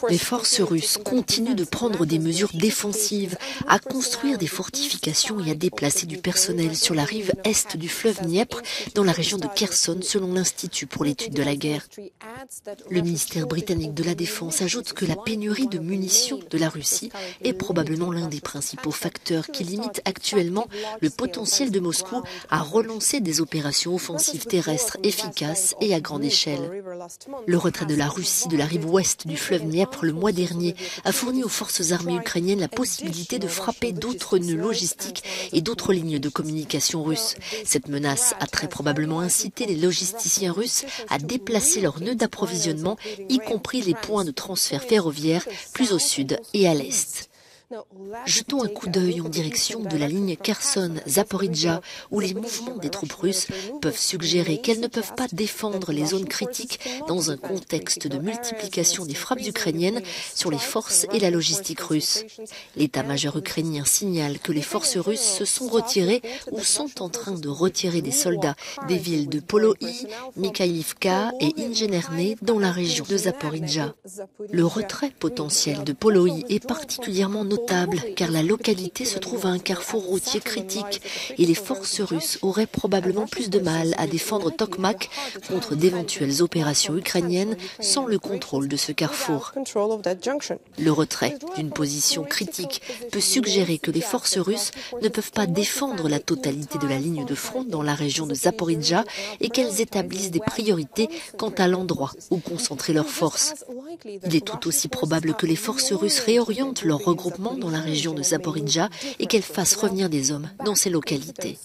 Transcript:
Les forces russes continuent de prendre des mesures défensives, à construire des fortifications et à déplacer du personnel sur la rive est du fleuve Dniepr, dans la région de Kherson, selon l'Institut pour l'étude de la guerre. Le ministère britannique de la Défense ajoute que la pénurie de munitions de la Russie est probablement l'un des principaux facteurs qui limite actuellement le potentiel de Moscou à relancer des opérations offensives terrestres efficaces et à grande échelle. Le retrait de la Russie de la rive ouest du fleuve Dniepr le mois dernier a fourni aux forces armées ukrainiennes la possibilité de frapper d'autres nœuds logistiques et d'autres lignes de communication russes. Cette menace a très probablement incité les logisticiens russes à déplacer leurs nœuds d'approvisionnement, y compris les points de transfert ferroviaire plus au sud et à l'est. Jetons un coup d'œil en direction de la ligne Kherson-Zaporijjia, où les mouvements des troupes russes peuvent suggérer qu'elles ne peuvent pas défendre les zones critiques dans un contexte de multiplication des frappes ukrainiennes sur les forces et la logistique russe. L'état-major ukrainien signale que les forces russes se sont retirées ou sont en train de retirer des soldats des villes de Poloï, Mikhaïlivka et Ingernerne dans la région de Zaporijjia. Le retrait potentiel de Poloï est particulièrement notable car la localité se trouve à un carrefour routier critique et les forces russes auraient probablement plus de mal à défendre Tokmak contre d'éventuelles opérations ukrainiennes sans le contrôle de ce carrefour. Le retrait d'une position critique peut suggérer que les forces russes ne peuvent pas défendre la totalité de la ligne de front dans la région de Zaporijjia et qu'elles établissent des priorités quant à l'endroit où concentrer leurs forces. Il est tout aussi probable que les forces russes réorientent leur regroupement dans la région de Zaporijjia et qu'elles fassent revenir des hommes dans ces localités.